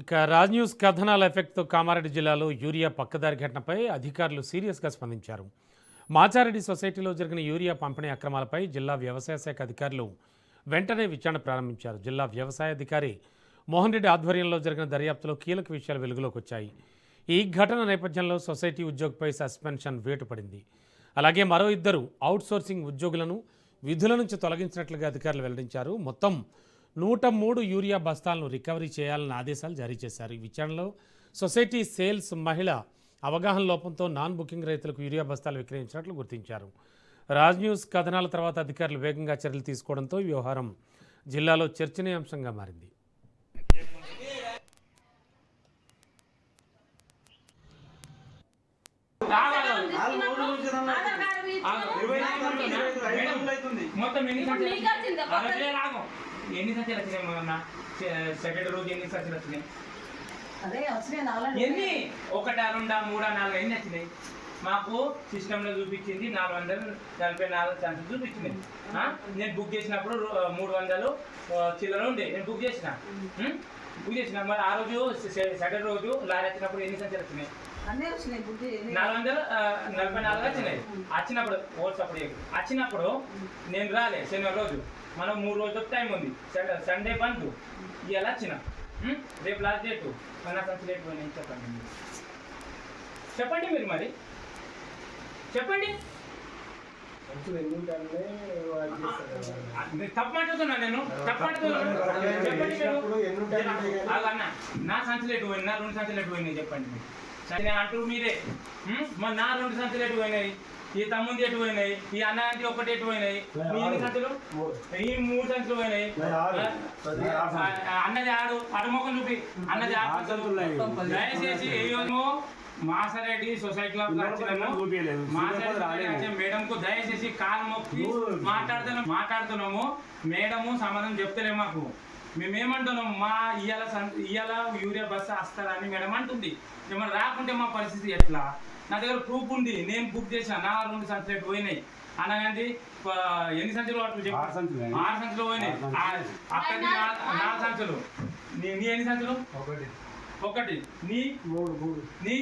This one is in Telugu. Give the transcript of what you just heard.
ఇక రాజ్ న్యూస్ కథనాల ఎఫెక్ట్తో కామారెడ్డి జిల్లాలో యూరియా పక్కదారి ఘటనపై అధికారులు సీరియస్గా స్పందించారు. మాచారెడ్డి సొసైటీలో జరిగిన యూరియా పంపిణీ అక్రమాలపై జిల్లా వ్యవసాయ శాఖ అధికారులు వెంటనే విచారణ ప్రారంభించారు. జిల్లా వ్యవసాయ అధికారి మోహన్ రెడ్డి ఆధ్వర్యంలో జరిగిన దర్యాప్తులో కీలక విషయాలు వెలుగులోకి వచ్చాయి. ఈ ఘటన నేపథ్యంలో సొసైటీ ఉద్యోగిపై సస్పెన్షన్ వేటు పడింది. అలాగే మరో ఇద్దరు అవుట్సోర్సింగ్ ఉద్యోగులను విధుల నుంచి తొలగించినట్లుగా అధికారులు వెల్లడించారు. మొత్తం 103 యూరియా బస్తాలను రికవరీ చేయాలని ఆదేశాలు జారీ చేశారు. ఈ విచారణలో సొసైటీ సేల్స్ మహిళ అవగాహన లోపంతో నాన్ బుకింగ్ రైతులకు యూరియా బస్తాలు విక్రయించినట్లు గుర్తించారు. రాజ్ న్యూస్ కథనాల తర్వాత అధికారులు వేగంగా చర్యలు తీసుకోవడంతో ఈ వ్యవహారం జిల్లాలో చర్చనీయాంశంగా మారింది. ఎన్ని సంచులు వచ్చినాయి మొన్న సెకండ్ రోజు ఎన్ని సంచులు వచ్చినాయి? ఎన్ని 1, 2, 3, 4 ఎన్ని వచ్చినాయి? మాకు సిస్టంలో చూపించింది 444 సంచులు చూపించింది. నేను బుక్ చేసినప్పుడు 300 చిల్లర ఉండే. నేను బుక్ చేసిన మరి ఆ రోజు సెకండ్ రోజు లారీ వచ్చినప్పుడు ఎన్ని సంచులు వచ్చినాయి? 444 వచ్చినాయి. వచ్చినప్పుడు ఓట్స్ అప్పుడు వచ్చినప్పుడు నేను రాలే. శనివారం రోజు మనం 3 రోజులు టైం ఉంది. సండే బంద్. ఇవాళ వచ్చిన రేపు లాస్ట్ డేటు. మన సంచులు రేటు పోయినాయి చెప్పండి మీరు మరి చెప్పండి. తప్పు మాట్లాడుతున్నా నేను అన్న నా సంచులు ఎటు పోయినా 2 సంచులు ఎటు పోయినాయి చెప్పండి మీరు అంటూ మీరే. మరి నా 2 సంచులు ఎటు పోయినాయి? ఈ తమ్ముంది ఎటు పోయినాయి? ఈ అన్నది ఒకటి ఎటు పోయినాయి? మీ ఎన్ని సంచులు? ఈ 3 సంచులు పోయినాయి. అన్నది అడుమొక్కలు చూపి అన్నది దయచేసి ఏమో మాసారెడ్డి సొసైటీలో మేడంకు దయచేసి కాలు మొక్కి మాట్లాడుతున్నాము. మేడము సమాధానం చెప్తలేము. మాకు మేమేమంటున్నాము, మా ఇవాళ యూరియా బస్సు వస్తారని మేడం అంటుంది. ఏమన్నా రాకుంటే మా పరిస్థితి ఎట్లా? నా దగ్గర ప్రూఫ్ ఉంది. నేను బుక్ చేసిన నా 2 సంచులు పోయినాయి. అనగాండి ఎన్ని సంచులు అటు 6 సంచులు పోయినాయి. అక్కడి 4 సంచులు. నీ ఎన్ని సంచులు? 1. నీ 3.